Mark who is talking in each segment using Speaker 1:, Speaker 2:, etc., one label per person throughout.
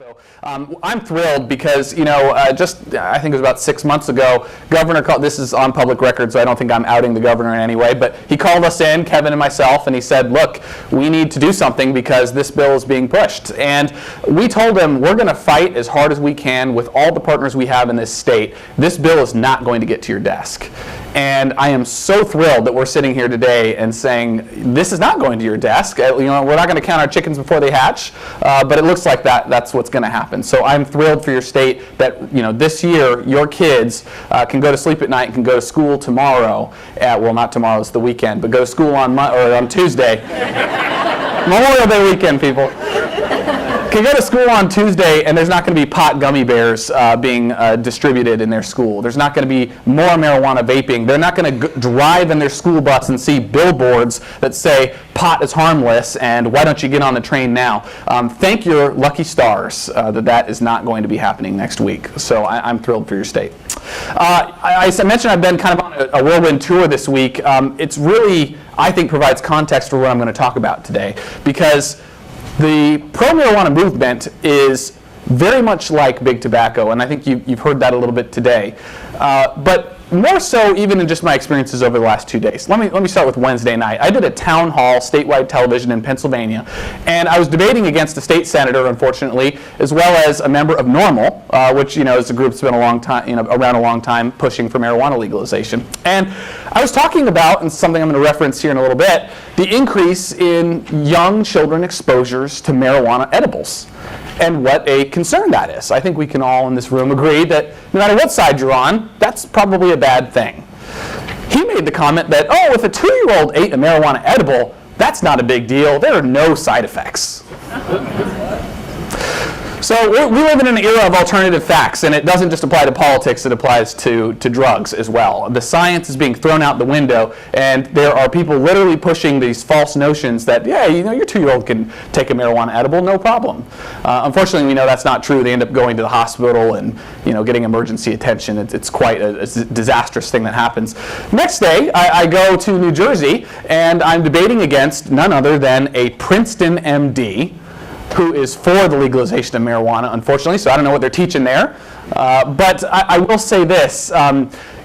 Speaker 1: So I'm thrilled because, just I think it was about 6 months ago, Governor called, this is on public record, so I don't think I'm outing the governor in any way, but he called us in, Kevin and myself, and he said, look, we need to do something because this bill is being pushed. And we told him we're going to fight as hard as we can with all the partners we have in this state. This bill is not going to get to your desk. And I am so thrilled that we're sitting here today and saying this is not going to your desk. We're not going to count our chickens before they hatch, but it looks like that's what's going to happen. So I'm thrilled for your state that this year your kids can go to sleep at night and can go to school tomorrow. Well, not tomorrow, it's the weekend, but go to school on Tuesday. Memorial Day weekend, people. Can go to school on Tuesday and there's not going to be pot gummy bears being distributed in their school. There's not going to be more marijuana vaping. They're not going to drive in their school bus and see billboards that say pot is harmless and why don't you get on the train now. Thank your lucky stars that is not going to be happening next week. So I'm thrilled for your state. I mentioned I've been kind of on a whirlwind tour this week. It's really, I think, provides context for what I'm going to talk about today, because the pro-marijuana movement is very much like big tobacco, and I think you've heard that a little bit today. But more so even in just my experiences over the last 2 days. Let me start with Wednesday night. I did a town hall, statewide television in Pennsylvania, and I was debating against a state senator, unfortunately, as well as a member of NORML, which is a group that's been around a long time pushing for marijuana legalization. And I was talking about, and something I'm going to reference here in a little bit, the increase in young children exposures to marijuana edibles, and what a concern that is. I think we can all in this room agree that no matter what side you're on, that's probably a bad thing. He made the comment that, oh, if a 2-year-old ate a marijuana edible, that's not a big deal. There are no side effects. So we live in an era of alternative facts, and it doesn't just apply to politics, it applies to drugs as well. The science is being thrown out the window, and there are people literally pushing these false notions that, yeah, your 2-year-old can take a marijuana edible, no problem. Unfortunately, we know that's not true. They end up going to the hospital and getting emergency attention. It's quite a disastrous thing that happens. Next day, I go to New Jersey, and I'm debating against none other than a Princeton MD, who is for the legalization of marijuana, unfortunately, so I don't know what they're teaching there. But I will say this.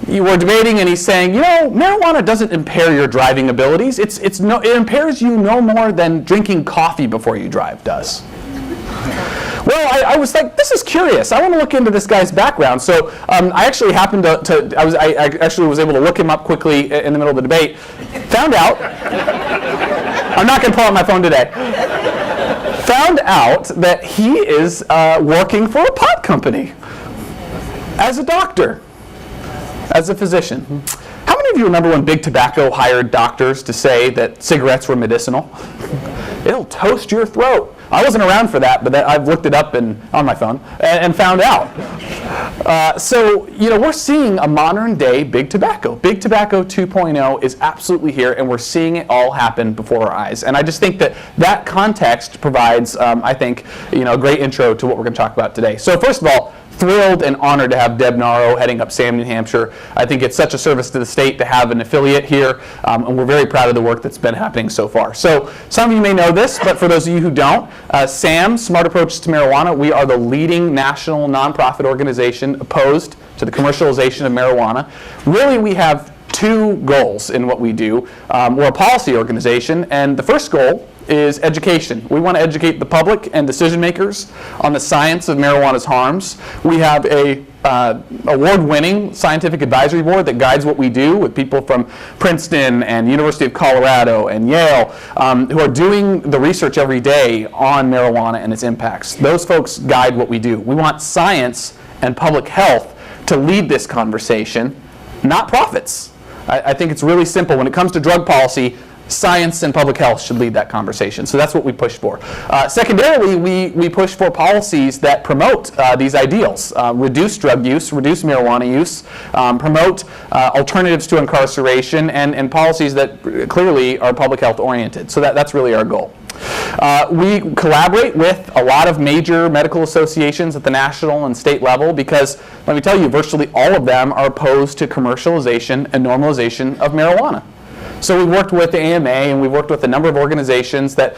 Speaker 1: You were debating and he's saying, marijuana doesn't impair your driving abilities. It impairs you no more than drinking coffee before you drive does. Well, I was like, this is curious. I want to look into this guy's background. So I actually happened I actually was able to look him up quickly in the middle of the debate. Found out, I'm not going to pull out my phone today. Found out that he is working for a pot company as a doctor, as a physician. How many of you remember when big tobacco hired doctors to say that cigarettes were medicinal? It'll toast your throat. I wasn't around for that, but I've looked it up on my phone and found out. So, we're seeing a modern day big tobacco. Big tobacco 2.0 is absolutely here, and we're seeing it all happen before our eyes. And I just think that context provides, I think, a great intro to what we're going to talk about today. So first of all, thrilled and honored to have Deb Naro heading up SAM New Hampshire. I think it's such a service to the state to have an affiliate here, and we're very proud of the work that's been happening so far. So some of you may know this, but for those of you who don't, SAM, Smart Approaches to Marijuana, we are the leading national nonprofit organization opposed to the commercialization of marijuana. Really, we have two goals in what we do. We're a policy organization, and the first goal is education. We want to educate the public and decision makers on the science of marijuana's harms. We have a award-winning scientific advisory board that guides what we do with people from Princeton and University of Colorado and Yale who are doing the research every day on marijuana and its impacts. Those folks guide what we do. We want science and public health to lead this conversation, not profits. I think it's really simple. When it comes to drug policy, science and public health should lead that conversation. So that's what we push for. Secondarily, we push for policies that promote these ideals. Reduce drug use, reduce marijuana use, promote alternatives to incarceration, and policies that clearly are public health oriented. So that's really our goal. We collaborate with a lot of major medical associations at the national and state level because, let me tell you, virtually all of them are opposed to commercialization and normalization of marijuana. So we've worked with the AMA, and we've worked with a number of organizations that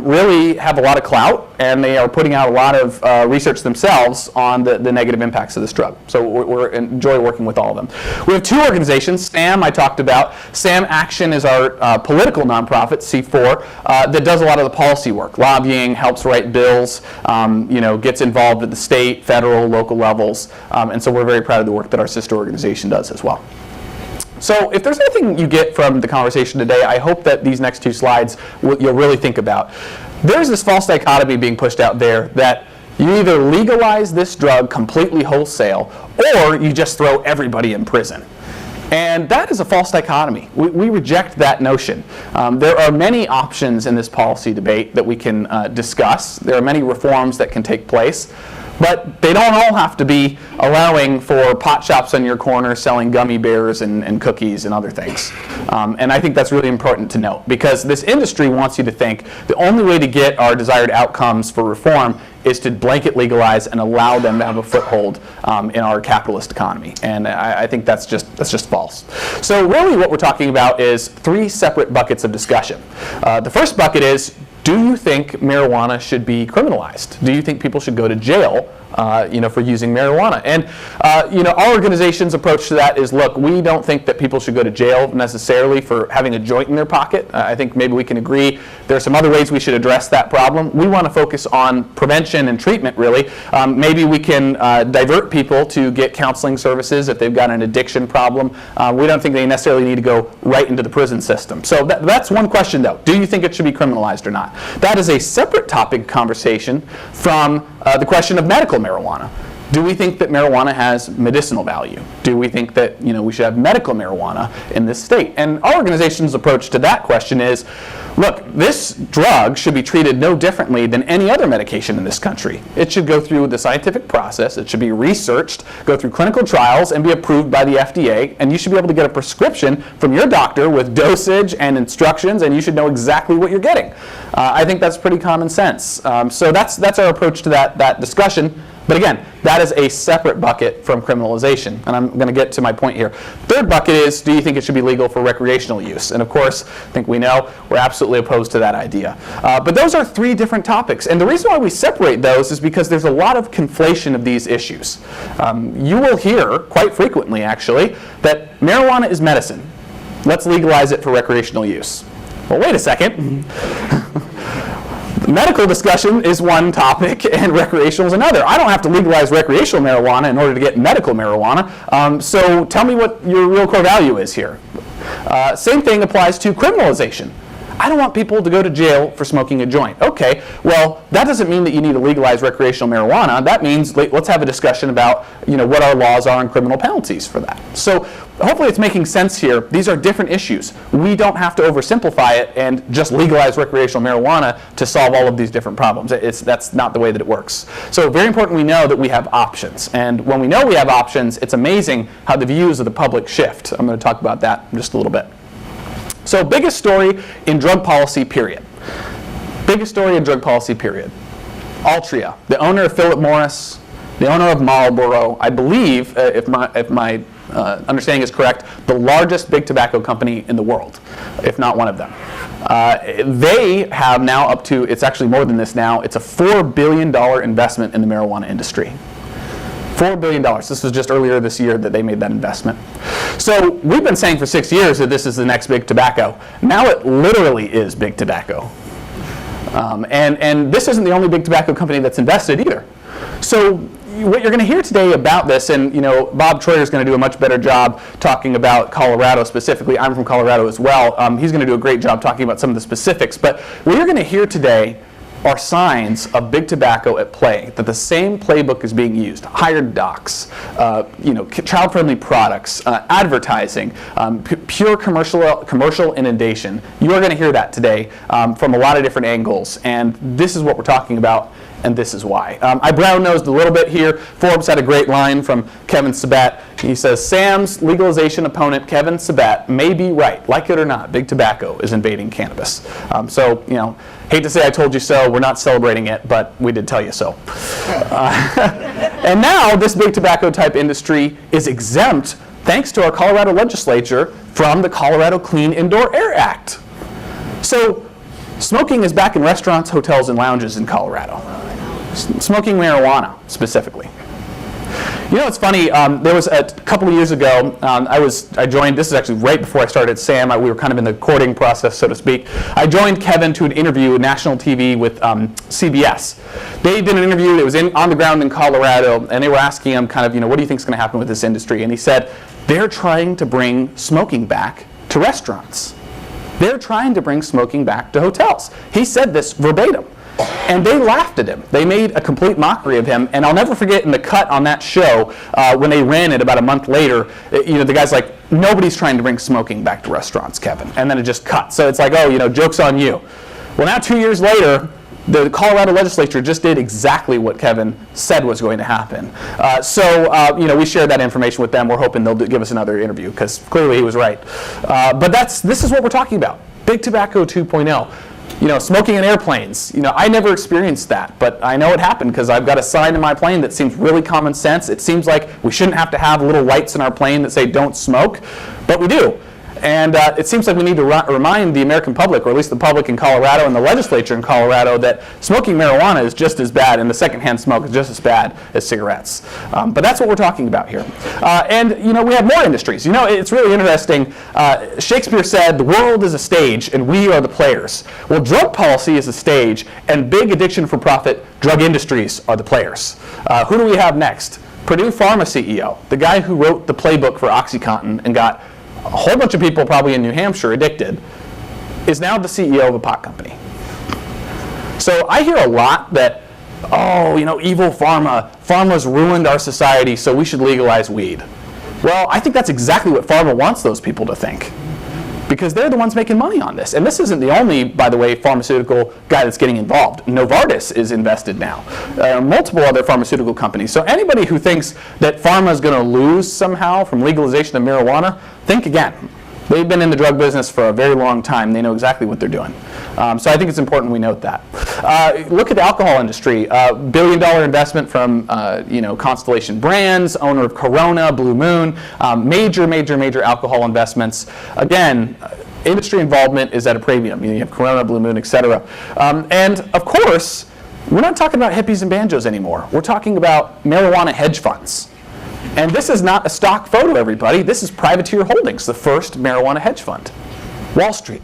Speaker 1: really have a lot of clout, and they are putting out a lot of research themselves on the negative impacts of this drug. So we enjoy working with all of them. We have two organizations. SAM, I talked about. SAM Action is our political nonprofit, C4, that does a lot of the policy work, lobbying, helps write bills, gets involved at the state, federal, local levels, and so we're very proud of the work that our sister organization does as well. So if there's anything you get from the conversation today, I hope that these next two slides you'll really think about. There's this false dichotomy being pushed out there that you either legalize this drug completely wholesale or you just throw everybody in prison. And that is a false dichotomy. We reject that notion. There are many options in this policy debate that we can discuss. There are many reforms that can take place. But they don't all have to be allowing for pot shops on your corner selling gummy bears and cookies and other things. And I think that's really important to note, because this industry wants you to think the only way to get our desired outcomes for reform is to blanket legalize and allow them to have a foothold in our capitalist economy. And I think that's just false. So really what we're talking about is three separate buckets of discussion. The first bucket is, do you think marijuana should be criminalized? Do you think people should go to jail for using marijuana? And our organization's approach to that is, look, we don't think that people should go to jail necessarily for having a joint in their pocket. I think maybe we can agree there are some other ways we should address that problem. We want to focus on prevention and treatment, really. Maybe we can divert people to get counseling services if they've got an addiction problem. We don't think they necessarily need to go right into the prison system. So that's one question, though. Do you think it should be criminalized or not? That is a separate topic conversation from the question of medical marijuana. Do we think that marijuana has medicinal value? Do we think that we should have medical marijuana in this state? And our organization's approach to that question is, look, this drug should be treated no differently than any other medication in this country. It should go through the scientific process, it should be researched, go through clinical trials, and be approved by the FDA, and you should be able to get a prescription from your doctor with dosage and instructions, and you should know exactly what you're getting. I think that's pretty common sense. So that's our approach to that discussion. But again, that is a separate bucket from criminalization, and I'm going to get to my point here. Third bucket is, do you think it should be legal for recreational use? And of course, I think we know we're absolutely opposed to that idea. But those are three different topics, and the reason why we separate those is because there's a lot of conflation of these issues. You will hear, quite frequently actually, that marijuana is medicine. Let's legalize it for recreational use. Well, wait a second. Medical discussion is one topic and recreational is another. I don't have to legalize recreational marijuana in order to get medical marijuana. So tell me what your real core value is here. Same thing applies to criminalization. I don't want people to go to jail for smoking a joint. Okay, well, that doesn't mean that you need to legalize recreational marijuana. That means let's have a discussion about what our laws are and criminal penalties for that. So hopefully it's making sense here. These are different issues. We don't have to oversimplify it and just legalize recreational marijuana to solve all of these different problems. That's not the way that it works. So very important we know that we have options. And when we know we have options, it's amazing how the views of the public shift. I'm going to talk about that in just a little bit. So biggest story in drug policy, period. Biggest story in drug policy, period. Altria, the owner of Philip Morris, the owner of Marlboro, I believe, if my understanding is correct, the largest big tobacco company in the world, if not one of them. They have now up to, it's actually more than this now, it's a $4 billion investment in the marijuana industry. $4 billion. This was just earlier this year that they made that investment. So we've been saying for 6 years that this is the next big tobacco. Now it literally is big tobacco. And this isn't the only big tobacco company that's invested either. So what you're going to hear today about this, and Bob Troyer is going to do a much better job talking about Colorado specifically. I'm from Colorado as well. He's going to do a great job talking about some of the specifics. But what you're going to hear today are signs of big tobacco at play, that the same playbook is being used. Hired docs, child-friendly products, advertising, pure commercial inundation. You are going to hear that today from a lot of different angles, and this is what we're talking about, and this is why. I brown-nosed a little bit here. Forbes had a great line from Kevin Sabat. He says, Sam's legalization opponent, Kevin Sabat, may be right. Like it or not, big tobacco is invading cannabis. Hate to say I told you so. We're not celebrating it, but we did tell you so. And now this big tobacco type industry is exempt thanks to our Colorado legislature from the Colorado Clean Indoor Air Act. So smoking is back in restaurants, hotels, and lounges in Colorado. Smoking marijuana, specifically. You know, it's funny, there was a couple of years ago, I joined, this is actually right before I started SAM, we were kind of in the courting process, so to speak. I joined Kevin to an interview with national TV with CBS. They did an interview that was on the ground in Colorado, and they were asking him kind of, you know, what do you think is going to happen with this industry? And he said, they're trying to bring smoking back to restaurants. They're trying to bring smoking back to hotels. He said this verbatim. And they laughed at him. They made a complete mockery of him. And I'll never forget in the cut on that show, when they ran it about a month later, you know, the guy's like, nobody's trying to bring smoking back to restaurants, Kevin. And then it just cut. So it's like, oh, you know, joke's on you. Well, now 2 years later, the Colorado legislature just did exactly what Kevin said was going to happen. You know, we shared that information with them. We're hoping they'll give us another interview, because clearly he was right. But this is what we're talking about. Big Tobacco 2.0. You know, smoking in airplanes. You know, I never experienced that, but I know it happened because I've got a sign in my plane that seems really common sense. It seems like we shouldn't have to have little lights in our plane that say don't smoke, but we do. And it seems like we need to remind the American public, or at least the public in Colorado and the legislature in Colorado, that smoking marijuana is just as bad and the secondhand smoke is just as bad as cigarettes. But that's what we're talking about here. And, you know, we have more industries. You know, it's really interesting. Shakespeare said, the world is a stage and we are the players. Well, drug policy is a stage, and big addiction for profit drug industries are the players. Who do we have next? Purdue Pharma CEO, the guy who wrote the playbook for OxyContin and got a whole bunch of people probably in New Hampshire addicted, is now the CEO of a pot company. So I hear a lot that, oh, you know, evil pharma, pharma's ruined our society, so we should legalize weed. Well, I think that's exactly what pharma wants those people to think, because they're the ones making money on this. And this isn't the only, by the way, pharmaceutical guy that's getting involved. Novartis is invested now. Multiple other pharmaceutical companies. So anybody who thinks that pharma is going to lose somehow from legalization of marijuana, think again. They've been in the drug business for a very long time. They know exactly what they're doing. So I think it's important we note that. Look at the alcohol industry. $billion investment from you know, Constellation Brands, owner of Corona, Blue Moon, major alcohol investments. Again, industry involvement is at a premium. You have Corona, Blue Moon, etc. And of course, we're not talking about hippies and banjos anymore. We're talking about marijuana hedge funds. And this is not a stock photo, everybody. This is Privateer Holdings, the first marijuana hedge fund. Wall Street.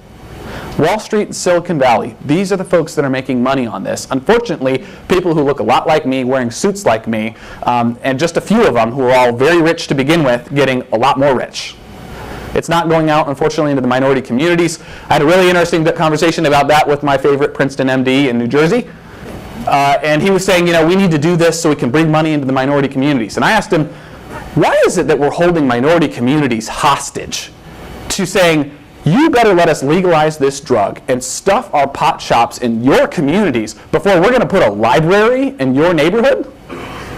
Speaker 1: Wall Street and Silicon Valley. These are the folks that are making money on this. Unfortunately, people who look a lot like me, wearing suits like me, and just a few of them who are all very rich to begin with, getting a lot more rich. It's not going out, unfortunately, into the minority communities. I had a really interesting conversation about that with my favorite Princeton MD in New Jersey. And he was saying, you know, we need to do this so we can bring money into the minority communities. And I asked him, why is it that we're holding minority communities hostage to saying, you better let us legalize this drug and stuff our pot shops in your communities before we're going to put a library in your neighborhood?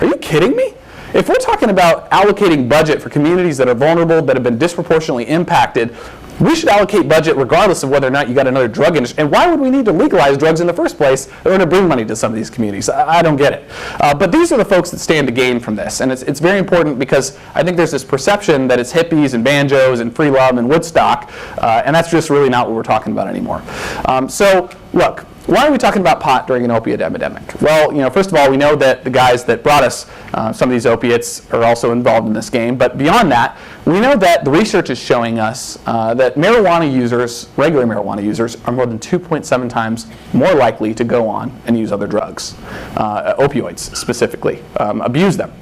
Speaker 1: Are you kidding me? If we're talking about allocating budget for communities that are vulnerable, that have been disproportionately impacted, we should allocate budget regardless of whether or not you got another drug industry. And why would we need to legalize drugs in the first place in order to bring money to some of these communities? I don't get it. But these are the folks that stand to gain from this. And it's very important because I think there's this perception that it's hippies and banjos and free love and Woodstock. And that's just really not what we're talking about anymore. So look. Why are we talking about pot during an opiate epidemic? Well, you know, first of all, we know that the guys that brought us some of these opiates are also involved in this game. But beyond that, we know that the research is showing us that marijuana users, regular marijuana users, are more than 2.7 times more likely to go on and use other drugs, opioids specifically, abuse them.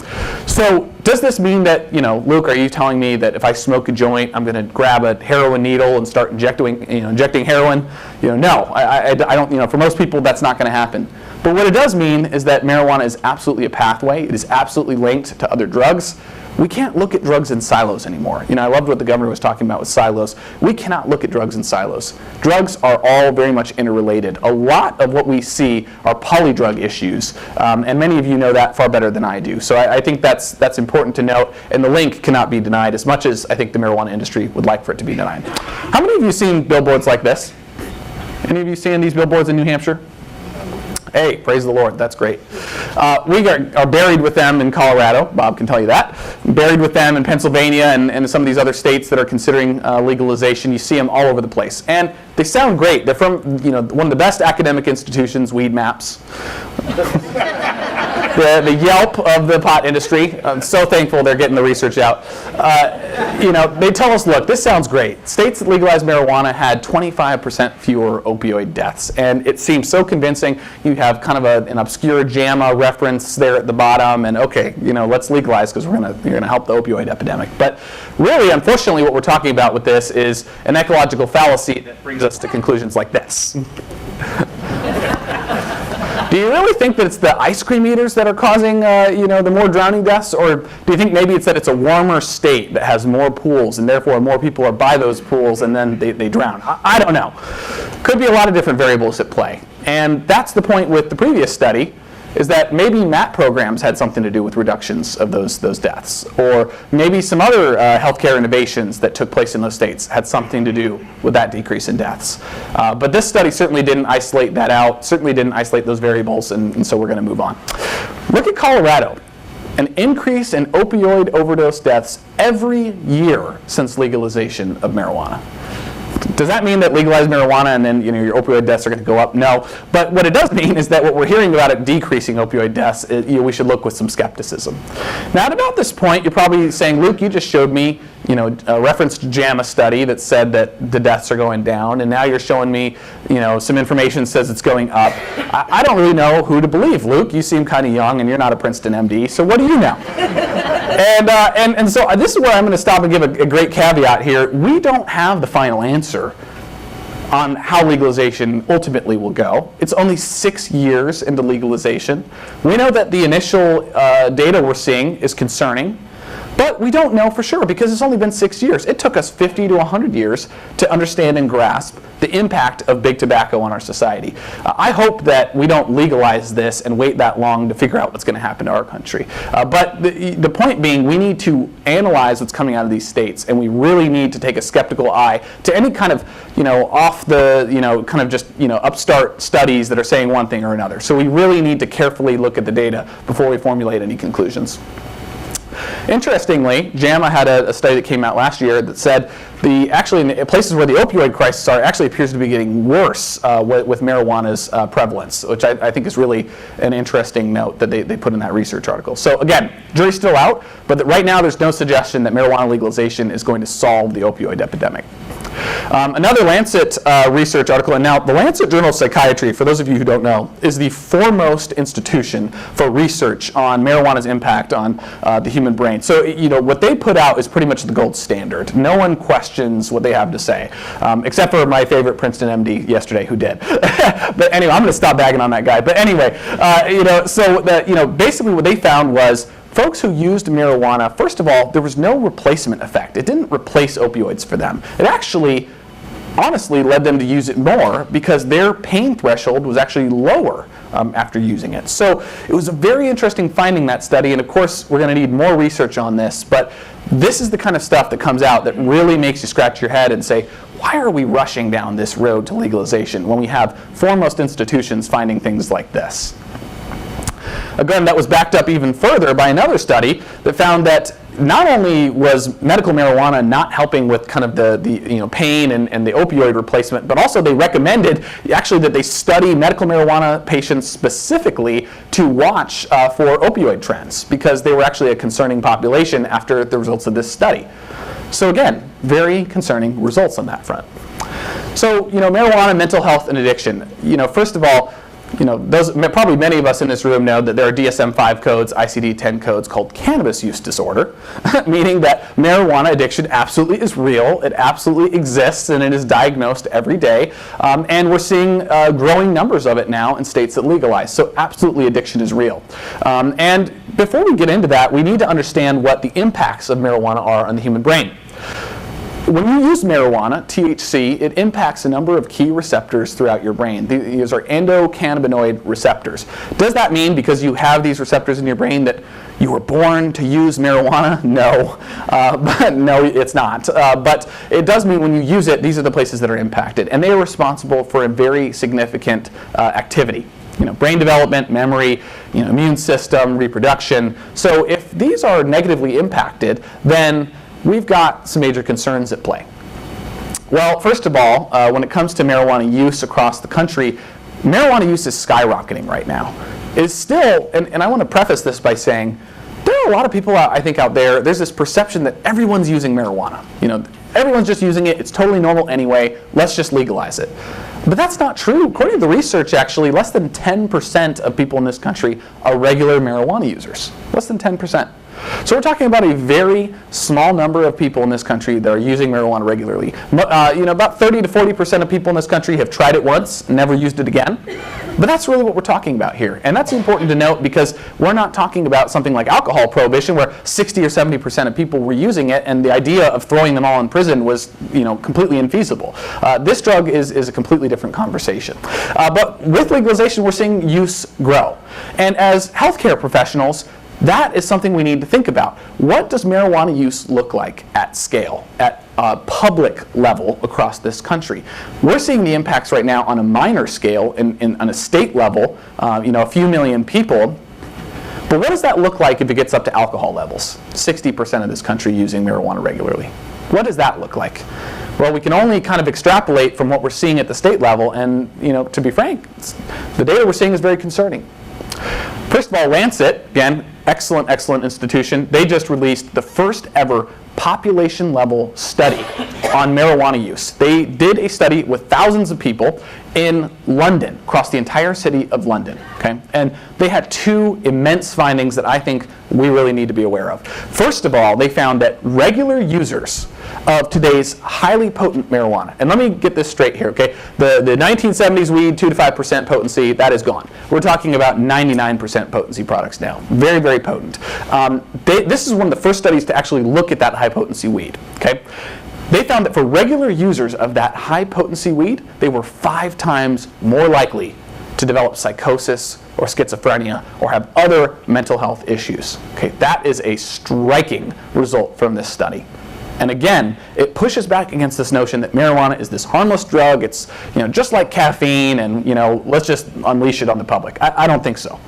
Speaker 1: So does this mean that, you know, Luke, are you telling me that if I smoke a joint, I'm going to grab a heroin needle and start injecting heroin? You know, no, I don't. You know, for most people, that's not going to happen. But what it does mean is that marijuana is absolutely a pathway. It is absolutely linked to other drugs. We can't look at drugs in silos anymore. You know, I loved what the governor was talking about with silos. We cannot look at drugs in silos. Drugs are all very much interrelated. A lot of what we see are polydrug issues, and many of you know that far better than I do. So I think that's important to note, and the link cannot be denied as much as I think the marijuana industry would like for it to be denied. How many of you have seen billboards like this? Any of you seen these billboards in New Hampshire? Hey, praise the Lord. That's great. We are buried with them in Colorado. Bob can tell you that. Buried with them in Pennsylvania and some of these other states that are considering legalization. You see them all over the place. And they sound great. They're from one of the best academic institutions, Weed Maps. The Yelp of the pot industry. I'm so thankful they're getting the research out. They tell us, look, this sounds great. States that legalized marijuana had 25% fewer opioid deaths. And it seems so convincing. You have kind of an obscure JAMA reference there at the bottom. And okay, let's legalize because you're going to help the opioid epidemic. But really, unfortunately, what we're talking about with this is an ecological fallacy that brings us to conclusions like this. Do you really think that it's the ice cream eaters that are causing, the more drowning deaths? Or do you think maybe it's that it's a warmer state that has more pools and therefore more people are by those pools and then they drown? I don't know. Could be a lot of different variables at play. And that's the point with the previous study, is that maybe MAT programs had something to do with reductions of those deaths. Or maybe some other healthcare innovations that took place in those states had something to do with that decrease in deaths. But this study certainly didn't isolate that out, certainly didn't isolate those variables, and so we're going to move on. Look at Colorado. An increase in opioid overdose deaths every year since legalization of marijuana. Does that mean that legalized marijuana and then your opioid deaths are going to go up? No. But what it does mean is that what we're hearing about it decreasing opioid deaths, we should look with some skepticism. Now, at about this point, you're probably saying, Luke, you just showed me a reference to JAMA study that said that the deaths are going down, and now you're showing me some information says it's going up. I don't really know who to believe. Luke, you seem kind of young, and you're not a Princeton MD, so what do you know? And so this is where I'm going to stop and give a great caveat here. We don't have the final answer on how legalization ultimately will go. It's only 6 years into legalization. We know that the initial data we're seeing is concerning, but we don't know for sure because it's only been 6 years. It took us 50 to 100 years to understand and grasp the impact of big tobacco on our society. I hope that we don't legalize this and wait that long to figure out what's going to happen to our country. But the point being, we need to analyze what's coming out of these states, and we really need to take a skeptical eye to any kind of, off the, upstart studies that are saying one thing or another. So we really need to carefully look at the data before we formulate any conclusions. Interestingly, JAMA had a study that came out last year that said actually in places where the opioid crisis actually appears to be getting worse with marijuana's prevalence, which I think is really an interesting note that they put in that research article. So again, jury's still out, but right now there's no suggestion that marijuana legalization is going to solve the opioid epidemic. Another Lancet research article, and now the Lancet Journal of Psychiatry, for those of you who don't know, is the foremost institution for research on marijuana's impact on the human brain. So, what they put out is pretty much the gold standard. No one questions what they have to say, except for my favorite Princeton MD yesterday who did. But anyway, I'm going to stop bagging on that guy. But anyway, basically what they found was folks who used marijuana, first of all, there was no replacement effect. It didn't replace opioids for them. It actually, honestly, led them to use it more because their pain threshold was actually lower after using it. So it was a very interesting finding, that study, and of course we're going to need more research on this, but this is the kind of stuff that comes out that really makes you scratch your head and say, why are we rushing down this road to legalization when we have foremost institutions finding things like this? Again, that was backed up even further by another study that found that not only was medical marijuana not helping with kind of the pain and the opioid replacement, but also they recommended actually that they study medical marijuana patients specifically to watch for opioid trends because they were actually a concerning population after the results of this study. So again, very concerning results on that front. So marijuana, mental health, and addiction. First of all, probably many of us in this room know that there are DSM-5 codes, ICD-10 codes called cannabis use disorder, meaning that marijuana addiction absolutely is real, it absolutely exists, and it is diagnosed every day. And we're seeing growing numbers of it now in states that legalize. So absolutely addiction is real. And before we get into that, we need to understand what the impacts of marijuana are on the human brain. When you use marijuana, THC, it impacts a number of key receptors throughout your brain. These are endocannabinoid receptors. Does that mean because you have these receptors in your brain that you were born to use marijuana? No, but no, it's not. But it does mean when you use it, these are the places that are impacted, and they are responsible for a very significant activity. brain development, memory, immune system, reproduction. So if these are negatively impacted, then we've got some major concerns at play. Well, first of all, when it comes to marijuana use across the country, marijuana use is skyrocketing right now. It's still, and I want to preface this by saying, there are a lot of people, I think, out there, there's this perception that everyone's using marijuana. Everyone's just using it, it's totally normal anyway, let's just legalize it. But that's not true. According to the research, actually, less than 10% of people in this country are regular marijuana users. Less than 10%. So we're talking about a very small number of people in this country that are using marijuana regularly. About 30 to 40% of people in this country have tried it once and never used it again. But that's really what we're talking about here. And that's important to note because we're not talking about something like alcohol prohibition where 60 or 70% of people were using it and the idea of throwing them all in prison was completely infeasible. This drug is a completely different conversation. But with legalization, we're seeing use grow. And as healthcare professionals, that is something we need to think about. What does marijuana use look like at scale, at a public level across this country? We're seeing the impacts right now on a minor scale, on a state level, a few million people. But what does that look like if it gets up to alcohol levels? 60% of this country using marijuana regularly. What does that look like? Well, we can only kind of extrapolate from what we're seeing at the state level, and to be frank, the data we're seeing is very concerning. First of all, Lancet, again, excellent institution, they just released the first ever population level study on marijuana use. They did a study with thousands of people in London, across the entire city of London, okay? And they had two immense findings that I think we really need to be aware of. First of all, they found that regular users of today's highly potent marijuana, and let me get this straight here, okay? The 1970s weed, 2 to 5% potency, that is gone. We're talking about 99% potency products now. Very, very potent. This is one of the first studies to actually look at that high potency weed, okay? They found that for regular users of that high potency weed, they were 5 times more likely to develop psychosis or schizophrenia or have other mental health issues. Okay, that is a striking result from this study. And again, it pushes back against this notion that marijuana is this harmless drug. It's just like caffeine, and let's just unleash it on the public. I don't think so.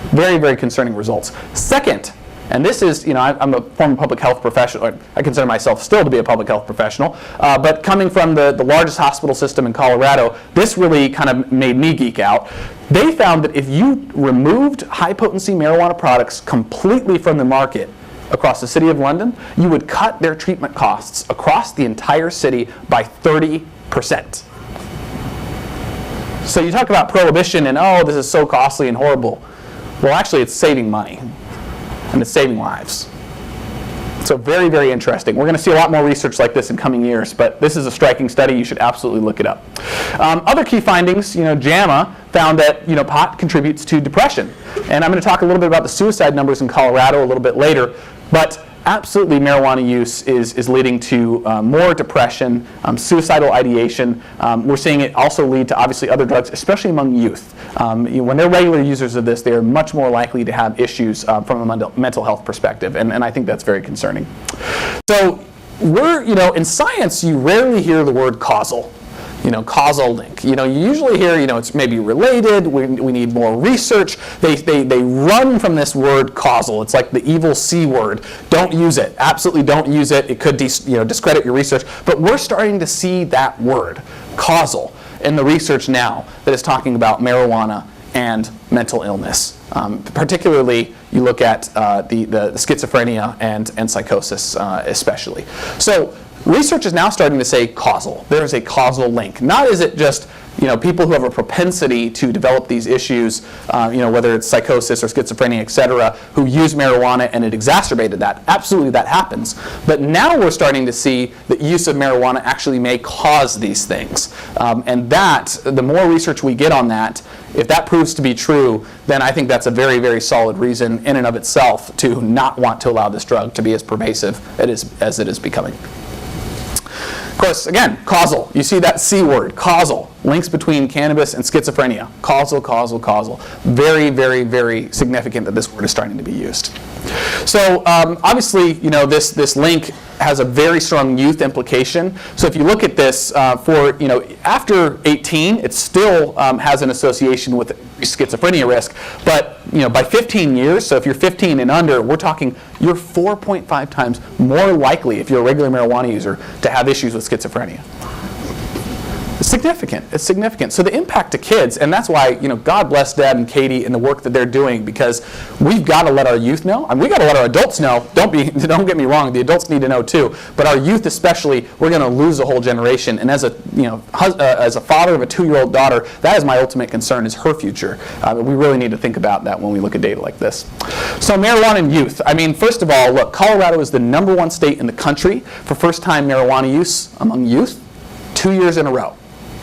Speaker 1: Very, very concerning results. Second, and this is, I'm a former public health professional. I consider myself still to be a public health professional. But coming from the largest hospital system in Colorado, this really kind of made me geek out. They found that if you removed high-potency marijuana products completely from the market across the city of London, you would cut their treatment costs across the entire city by 30%. So you talk about prohibition and, oh, this is so costly and horrible. Well, actually, it's saving money. And it's saving lives. So very, very interesting. We're going to see a lot more research like this in coming years, but this is a striking study. You should absolutely look it up. Other key findings, JAMA found that pot contributes to depression. And I'm going to talk a little bit about the suicide numbers in Colorado a little bit later, but absolutely marijuana use is leading to more depression, suicidal ideation. We're seeing it also lead to obviously other drugs, especially among youth. When they're regular users of this, they are much more likely to have issues from a mental health perspective, and I think that's very concerning. So in science, you rarely hear the word causal. Causal link. You usually hear, it's maybe related, we need more research. They run from this word causal. It's like the evil C word. Don't use it. Absolutely don't use it. It could discredit your research. But we're starting to see that word, causal, in the research now that is talking about marijuana and mental illness. Particularly, you look at the schizophrenia and psychosis especially. So research is now starting to say causal. There's a causal link. Not is it just people who have a propensity to develop these issues, whether it's psychosis or schizophrenia, et cetera, who use marijuana and it exacerbated that. Absolutely, that happens. But now we're starting to see that use of marijuana actually may cause these things. And that, the more research we get on that, if that proves to be true, then I think that's a very, very solid reason in and of itself to not want to allow this drug to be as pervasive as it is becoming. Of course, again, causal. You see that C word, causal. links between cannabis and schizophrenia. Causal, causal, causal. Very, very, very significant that this word is starting to be used. So obviously, this link has a very strong youth implication. So if you look at this for, after 18, it still has an association with schizophrenia risk. But, by 15 years, so if you're 15 and under, we're talking you're 4.5 times more likely, if you're a regular marijuana user, to have issues with schizophrenia. It's significant. It's significant. So the impact to kids, and that's why, God bless Deb and CADY and the work that they're doing, because we've got to let our youth know, and we've got to let our adults know. Don't get me wrong, the adults need to know too, but our youth especially, we're going to lose a whole generation. And as a father of a 2-year-old daughter, that is my ultimate concern, is her future. We really need to think about that when we look at data like this. So marijuana and youth. First of all, look, Colorado is the #1 state in the country for first-time marijuana use among youth, 2 years in a row.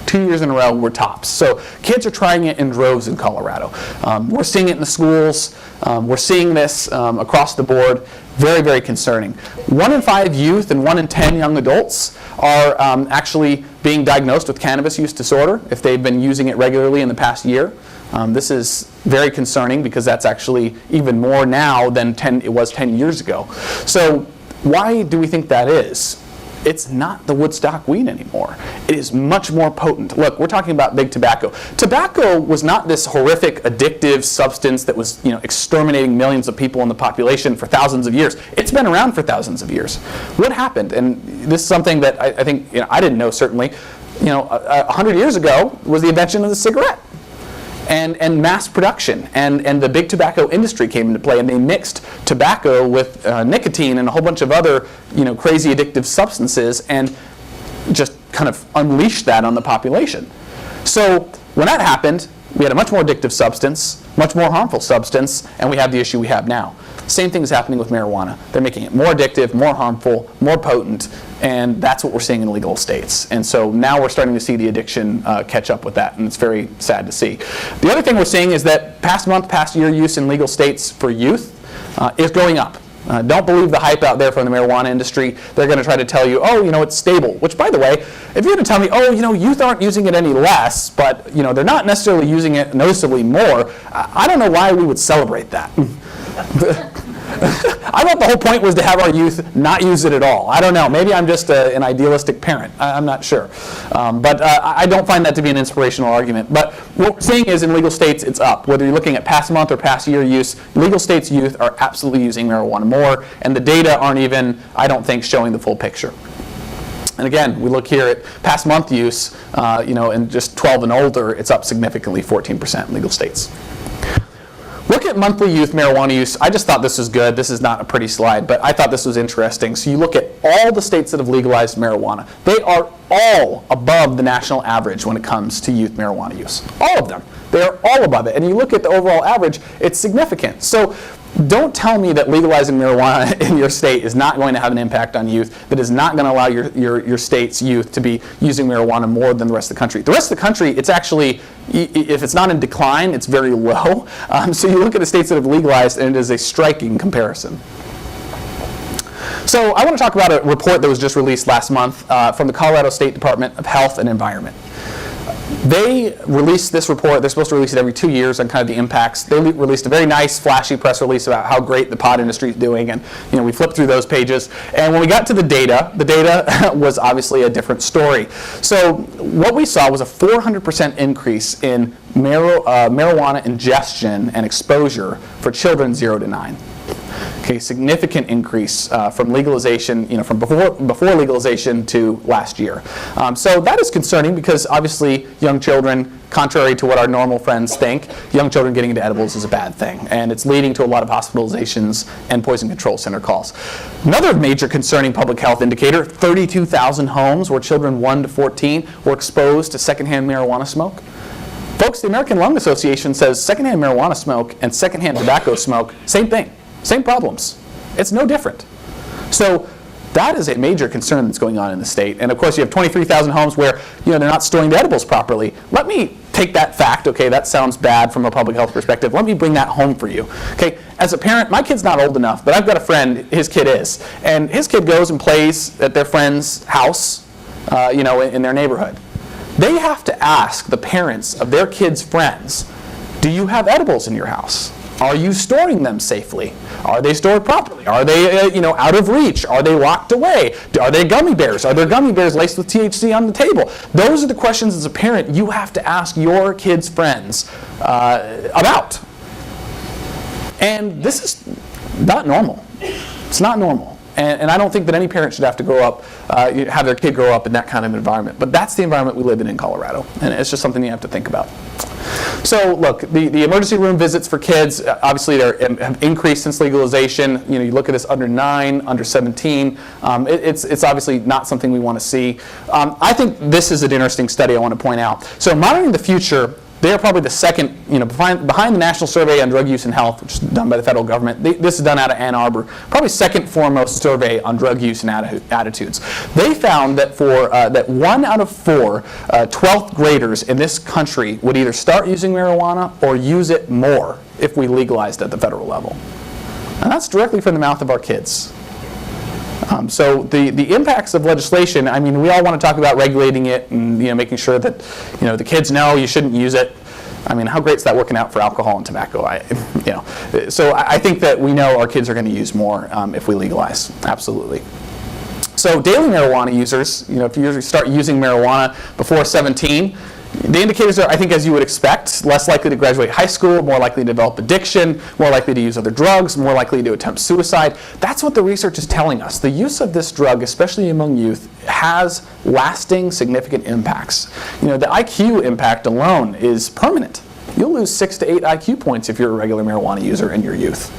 Speaker 1: 2 years in a row, we're tops. So kids are trying it in droves in Colorado. We're seeing it in the schools. We're seeing this across the board. Very, very concerning. 1 in 5 youth and 1 in 10 young adults are actually being diagnosed with cannabis use disorder if they've been using it regularly in the past year. This is very concerning because that's actually even more now than it was 10 years ago. So why do we think that is? It's not the Woodstock weed anymore. It is much more potent. Look, we're talking about big tobacco. Tobacco was not this horrific addictive substance that was, exterminating millions of people in the population for thousands of years. It's been around for thousands of years. What happened? And this is something that I think I didn't know certainly. 100 years ago was the invention of the cigarette. And mass production, and the big tobacco industry came into play, and they mixed tobacco with nicotine and a whole bunch of other crazy addictive substances, and just kind of unleashed that on the population. So when that happened, we had a much more addictive substance, much more harmful substance, and we have the issue we have now. Same thing is happening with marijuana. They're making it more addictive, more harmful, more potent, and that's what we're seeing in legal states. And so now we're starting to see the addiction catch up with that, and it's very sad to see. The other thing we're seeing is that past month, past year use in legal states for youth is going up. Don't believe the hype out there from the marijuana industry. They're going to try to tell you, it's stable. Which, by the way, if you're going to tell me, youth aren't using it any less, but they're not necessarily using it noticeably more, I don't know why we would celebrate that. I thought the whole point was to have our youth not use it at all. I don't know. Maybe I'm just an idealistic parent. I'm not sure. But I don't find that to be an inspirational argument. But what we're seeing is in legal states, it's up. Whether you're looking at past month or past year use, legal states' youth are absolutely using marijuana more. And the data aren't even, I don't think, showing the full picture. And again, we look here at past month use, in just 12 and older, it's up significantly, 14% in legal states. Look at monthly youth marijuana use. I just thought this was good. This is not a pretty slide, but I thought this was interesting. So you look at all the states that have legalized marijuana. They are all above the national average when it comes to youth marijuana use. All of them. They are all above it. And you look at the overall average, it's significant. So don't tell me that legalizing marijuana in your state is not going to have an impact on youth, that is not going to allow your state's youth to be using marijuana more than the rest of the country. The rest of the country, it's actually, if it's not in decline, it's very low. So you look at the states that have legalized, and it is a striking comparison. So I want to talk about a report that was just released last month from the Colorado State Department of Health and Environment. They released this report. They're supposed to release it every 2 years on kind of the impacts. They released a very nice, flashy press release about how great the pot industry is doing, and we flipped through those pages. And when we got to the data was obviously a different story. So what we saw was a 400% increase in marijuana ingestion and exposure for children 0 to 9. Okay, significant increase from legalization, from before legalization to last year. So that is concerning because obviously young children, contrary to what our normal friends think, young children getting into edibles is a bad thing, and it's leading to a lot of hospitalizations and poison control center calls. Another major concerning public health indicator: 32,000 homes where children 1 to 14 were exposed to secondhand marijuana smoke. Folks, the American Lung Association says secondhand marijuana smoke and secondhand tobacco smoke, same thing. Same problems. It's no different. So that is a major concern that's going on in the state. And of course, you have 23,000 homes where they're not storing the edibles properly. Let me take that fact. Okay, that sounds bad from a public health perspective. Let me bring that home for you. Okay, as a parent, my kid's not old enough, but I've got a friend. His kid is, and his kid goes and plays at their friend's house, in their neighborhood. They have to ask the parents of their kids' friends, do you have edibles in your house? Are you storing them safely? Are they stored properly? Are they out of reach? Are they locked away? Are they gummy bears? Are there gummy bears laced with THC on the table? Those are the questions as a parent you have to ask your kids' friends about. And this is not normal. It's not normal. And I don't think that any parent should have to grow up, have their kid grow up in that kind of environment. But that's the environment we live in Colorado. And it's just something you have to think about. So look, the emergency room visits for kids, obviously have increased since legalization. You look at this under 9, under 17. It's obviously not something we want to see. I think this is an interesting study I want to point out. So Monitoring the Future, they are probably the second, behind the National Survey on Drug Use and Health, which is done by the federal government. This is done out of Ann Arbor. Probably second foremost survey on drug use and attitudes. They found that that 1 out of 4 12th graders in this country would either start using marijuana or use it more if we legalized at the federal level. And that's directly from the mouth of our kids. So the impacts of legislation, I mean, we all want to talk about regulating it and making sure that the kids know you shouldn't use it. I mean, how great is that working out for alcohol and tobacco? So I think that we know our kids are going to use more if we legalize. Absolutely. So daily marijuana users, if you usually start using marijuana before 17, the indicators are, I think, as you would expect, less likely to graduate high school, more likely to develop addiction, more likely to use other drugs, more likely to attempt suicide. That's what the research is telling us. The use of this drug, especially among youth, has lasting, significant impacts. The IQ impact alone is permanent. You'll lose 6 to 8 IQ points if you're a regular marijuana user in your youth.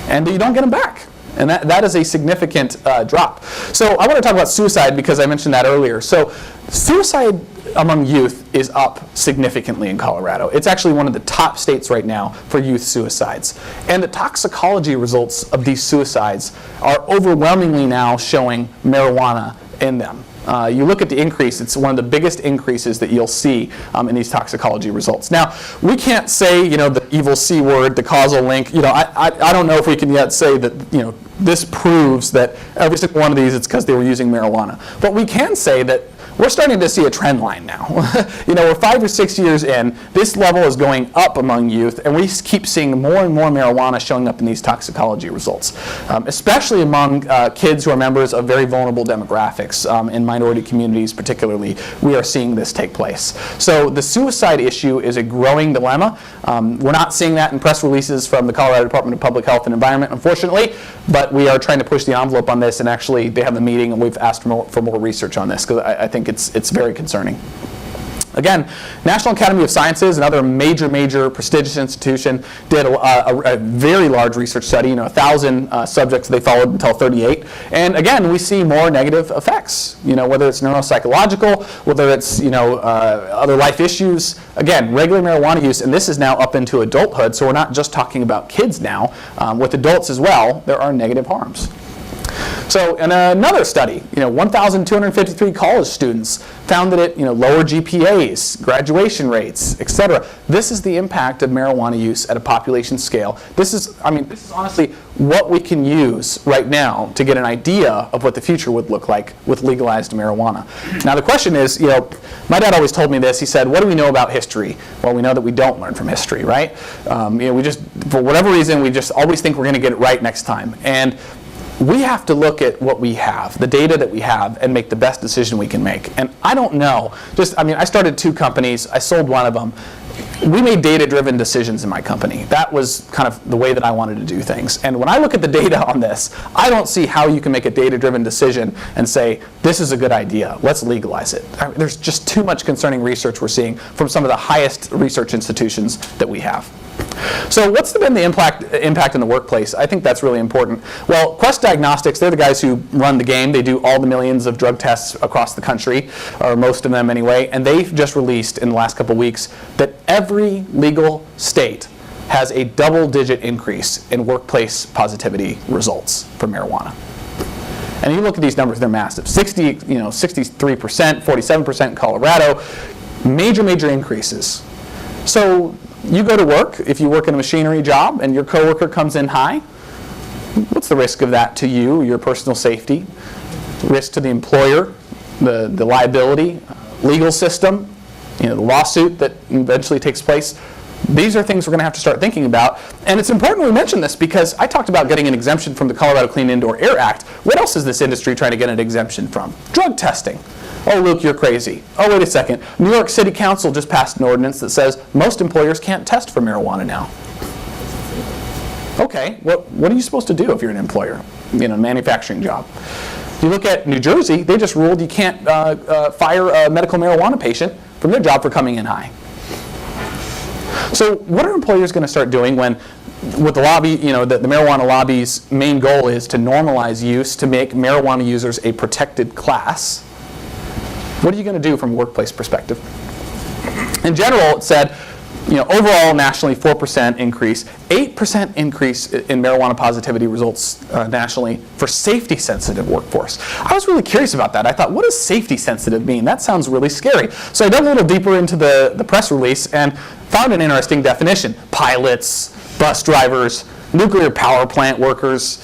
Speaker 1: And you don't get them back. And that is a significant drop. So I want to talk about suicide because I mentioned that earlier. So suicide among youth is up significantly in Colorado. It's actually one of the top states right now for youth suicides. And the toxicology results of these suicides are overwhelmingly now showing marijuana in them. You look at the increase, it's one of the biggest increases that you'll see in these toxicology results. Now, we can't say, the evil C word, the causal link. I don't know if we can yet say that, this proves that every single one of these, it's because they were using marijuana. But we can say that we're starting to see a trend line now. We're 5 or 6 years in. This level is going up among youth, and we keep seeing more and more marijuana showing up in these toxicology results, especially among kids who are members of very vulnerable demographics. In minority communities particularly, we are seeing this take place. So the suicide issue is a growing dilemma. We're not seeing that in press releases from the Colorado Department of Public Health and Environment, unfortunately, but we are trying to push the envelope on this, and actually they have a meeting and we've asked for more research on this because I think it's very concerning. Again, National Academy of Sciences, another major prestigious institution, did a very large research study, 1,000 subjects they followed until 38. And again, we see more negative effects, whether it's neuropsychological, whether it's, other life issues. Again, regular marijuana use, and this is now up into adulthood, so we're not just talking about kids now. With adults as well, there are negative harms. So in another study, 1,253 college students found that it lowered GPAs, graduation rates, etc. This is the impact of marijuana use at a population scale. This is honestly what we can use right now to get an idea of what the future would look like with legalized marijuana. Now the question is, my dad always told me this. He said, what do we know about history? Well, we know that we don't learn from history, right? We just, for whatever reason, we just always think we're going to get it right next time. And we have to look at what we have, the data that we have, and make the best decision we can make. And I don't know, I started 2 companies, I sold one of them. We made data-driven decisions in my company. That was kind of the way that I wanted to do things. And when I look at the data on this, I don't see how you can make a data-driven decision and say, this is a good idea, let's legalize it. There's just too much concerning research we're seeing from some of the highest research institutions that we have. So what's been the impact in the workplace? I think that's really important. Well, Quest Diagnostics, they're the guys who run the game. They do all the millions of drug tests across the country, or most of them anyway, and they've just released in the last couple weeks that every legal state has a double-digit increase in workplace positivity results for marijuana. And you look at these numbers, they're massive. 63%, 47% in Colorado, major increases. So you go to work, if you work in a machinery job and your coworker comes in high, what's the risk of that to you, your personal safety? Risk to the employer, the liability, legal system, the lawsuit that eventually takes place. These are things we're going to have to start thinking about. And it's important we mention this because I talked about getting an exemption from the Colorado Clean Indoor Air Act. What else is this industry trying to get an exemption from? Drug testing. Oh, Luke, you're crazy. Oh, wait a second. New York City Council just passed an ordinance that says most employers can't test for marijuana now. Okay, what are you supposed to do if you're an employer, a manufacturing job? You look at New Jersey, they just ruled you can't fire a medical marijuana patient from their job for coming in high. So what are employers going to start doing when, with the lobby, the marijuana lobby's main goal is to normalize use, to make marijuana users a protected class? What are you going to do from a workplace perspective? In general, it said, overall nationally 4% increase, 8% increase in marijuana positivity results nationally for safety-sensitive workforce. I was really curious about that. I thought, what does safety-sensitive mean? That sounds really scary. So I dug a little deeper into the press release and found an interesting definition. Pilots, bus drivers, nuclear power plant workers,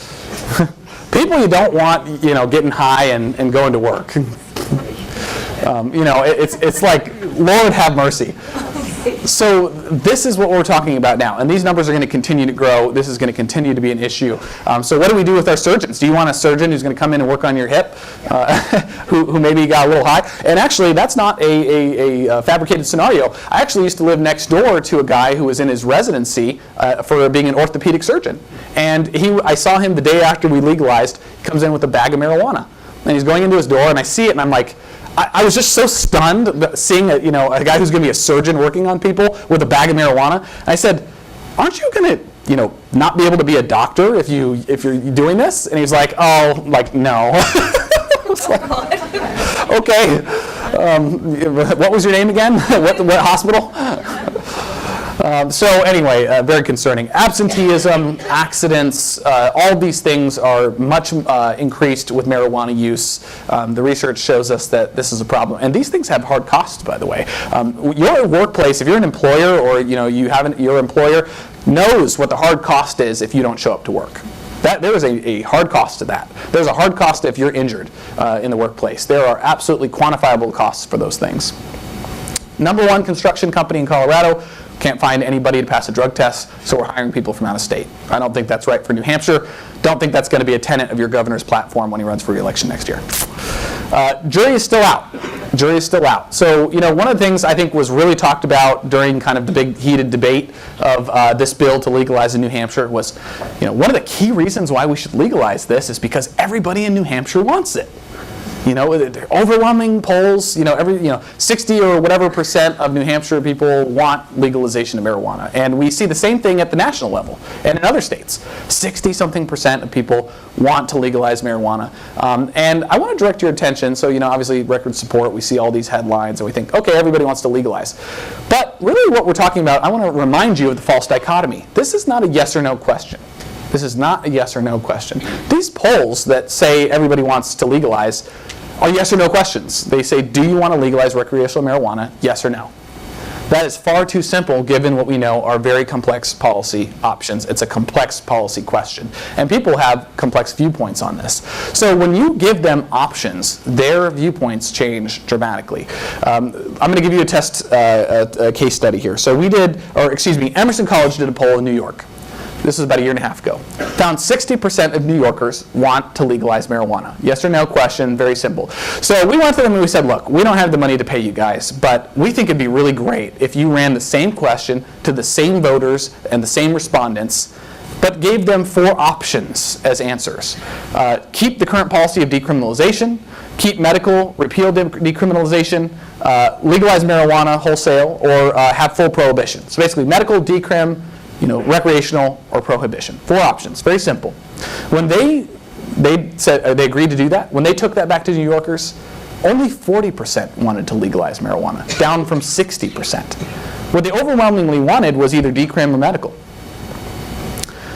Speaker 1: people you don't want, getting high and going to work. It's like, Lord have mercy. So this is what we're talking about now, and these numbers are going to continue to grow. This is going to continue to be an issue. So what do we do with our surgeons? Do you want a surgeon who's going to come in and work on your hip, who maybe got a little high? And actually, that's not a fabricated scenario. I actually used to live next door to a guy who was in his residency for being an orthopedic surgeon. And I saw him the day after we legalized. He comes in with a bag of marijuana. And he's going into his door, and I see it, and I'm like, I was just so stunned seeing a guy who's going to be a surgeon working on people with a bag of marijuana. And I said, aren't you going to not be able to be a doctor if you're doing this? And he's like, oh, like, no. Okay. What was your name again? What hospital? So anyway, very concerning. Absenteeism, accidents, all these things are much increased with marijuana use. The research shows us that this is a problem. And these things have hard costs, by the way. Your workplace, if you're an employer or your employer knows what the hard cost is if you don't show up to work. There is a hard cost to that. There's a hard cost if you're injured in the workplace. There are absolutely quantifiable costs for those things. Number one construction company in Colorado. Can't find anybody to pass a drug test, so we're hiring people from out of state. I don't think that's right for New Hampshire. Don't think that's going to be a tenet of your governor's platform when he runs for re-election next year. Jury is still out. Jury is still out. So, one of the things I think was really talked about during kind of the big heated debate of this bill to legalize in New Hampshire was, one of the key reasons why we should legalize this is because everybody in New Hampshire wants it. Overwhelming polls, 60 or whatever % of New Hampshire people want legalization of marijuana. And we see the same thing at the national level and in other states. 60-something % of people want to legalize marijuana. And I want to direct your attention, so obviously record support, we see all these headlines and we think, okay, everybody wants to legalize. But really what we're talking about, I want to remind you of the false dichotomy. This is not a yes or no question. This is not a yes or no question. These polls that say everybody wants to legalize are yes or no questions. They say, do you want to legalize recreational marijuana, yes or no? That is far too simple given what we know are very complex policy options. It's a complex policy question. And people have complex viewpoints on this. So when you give them options, their viewpoints change dramatically. I'm going to give you a case study here. So Emerson College did a poll in New York. This was about a year and a half ago. Found 60% of New Yorkers want to legalize marijuana. Yes or no question, very simple. So we went to them and we said, look, we don't have the money to pay you guys, but we think it'd be really great if you ran the same question to the same voters and the same respondents, but gave them 4 options as answers. Keep the current policy of decriminalization, keep medical, repeal decriminalization, legalize marijuana wholesale, or have full prohibition. So basically medical, decrim, recreational, or prohibition. 4 options, very simple. When they said they agreed to do that, when they took that back to New Yorkers, only 40% wanted to legalize marijuana, down from 60%. What they overwhelmingly wanted was either decrim or medical.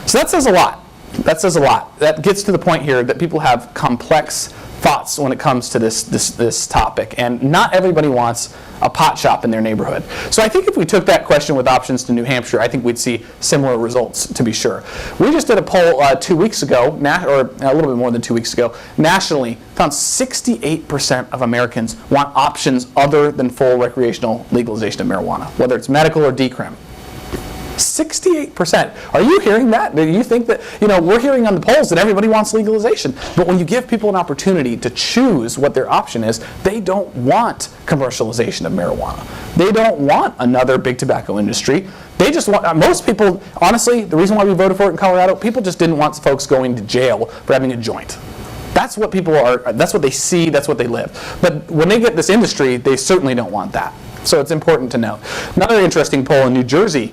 Speaker 1: So that says a lot. That says a lot. That gets to the point here that people have complex thoughts when it comes to this topic, and not everybody wants a pot shop in their neighborhood. So I think if we took that question with options to New Hampshire, I think we'd see similar results, to be sure. We just did a poll 2 weeks ago, or a little bit more than 2 weeks ago, nationally, found 68% of Americans want options other than full recreational legalization of marijuana, whether it's medical or decrim. 68%. Are you hearing that? Do you think that, we're hearing on the polls that everybody wants legalization, but when you give people an opportunity to choose what their option is, they don't want commercialization of marijuana. They don't want another big tobacco industry. They just want, most people, honestly, the reason why we voted for it in Colorado, people just didn't want folks going to jail for having a joint. That's what people are, that's what they see, that's what they live. But when they get this industry, they certainly don't want that. So it's important to note. Another interesting poll in New Jersey.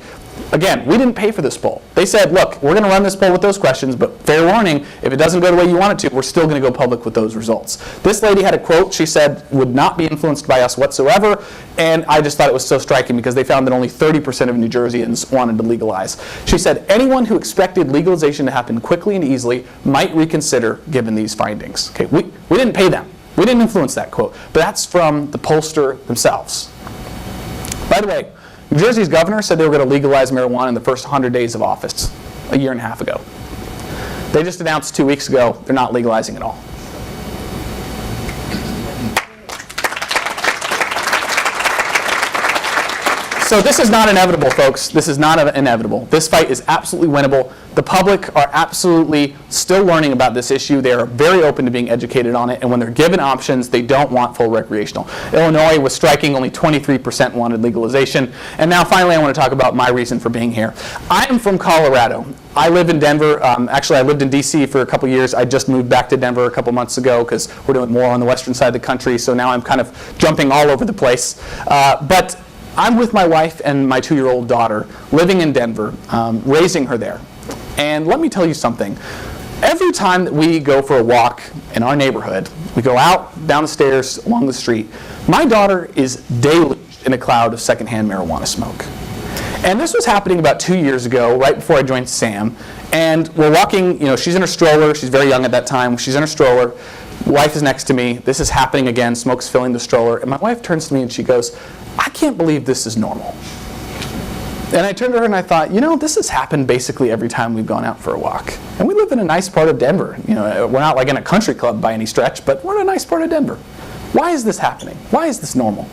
Speaker 1: Again, we didn't pay for this poll. They said, look, we're going to run this poll with those questions, but fair warning, if it doesn't go the way you want it to, we're still going to go public with those results. This lady had a quote she said would not be influenced by us whatsoever, and I just thought it was so striking because they found that only 30% of New Jerseyans wanted to legalize. She said, anyone who expected legalization to happen quickly and easily might reconsider given these findings. Okay, we didn't pay them. We didn't influence that quote, but that's from the pollster themselves. By the way, New Jersey's governor said they were going to legalize marijuana in the first 100 days of office, a year and a half ago. They just announced 2 weeks ago they're not legalizing at all. So this is not inevitable, folks. This is not inevitable. This fight is absolutely winnable. The public are absolutely still learning about this issue. They are very open to being educated on it, and when they're given options, they don't want full recreational. Illinois was striking, only 23% wanted legalization. And now finally I want to talk about my reason for being here. I am from Colorado. I live in Denver. Actually, I lived in D.C. for a couple years. I just moved back to Denver a couple months ago because we're doing more on the western side of the country, so now I'm kind of jumping all over the place. But I'm with my wife and my 2-year-old daughter living in Denver, raising her there. And let me tell you something. Every time that we go for a walk in our neighborhood, we go out, down the stairs, along the street, my daughter is deluged in a cloud of secondhand marijuana smoke. And this was happening about 2 years ago, right before I joined SAM. And we're walking, she's in her stroller. She's very young at that time. She's in her stroller. Wife is next to me. This is happening again. Smoke's filling the stroller. And my wife turns to me and she goes, I can't believe this is normal. And I turned to her and I thought, this has happened basically every time we've gone out for a walk. And we live in a nice part of Denver. We're not like in a country club by any stretch, but we're in a nice part of Denver. Why is this happening? Why is this normal?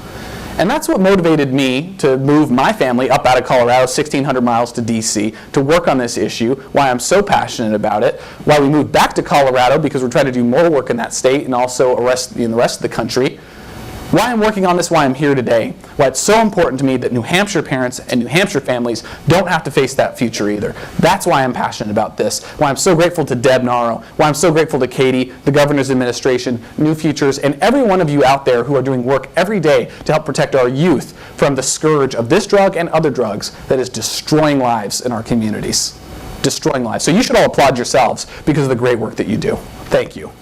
Speaker 1: And that's what motivated me to move my family up out of Colorado, 1,600 miles to D.C., to work on this issue, why I'm so passionate about it, why we moved back to Colorado because we're trying to do more work in that state and also in the rest of the country. Why I'm working on this, why I'm here today, why it's so important to me that New Hampshire parents and New Hampshire families don't have to face that future either. That's why I'm passionate about this, why I'm so grateful to Deb Narrow, why I'm so grateful to CADY, the Governor's Administration, New Futures, and every one of you out there who are doing work every day to help protect our youth from the scourge of this drug and other drugs that is destroying lives in our communities. Destroying lives. So you should all applaud yourselves because of the great work that you do. Thank you.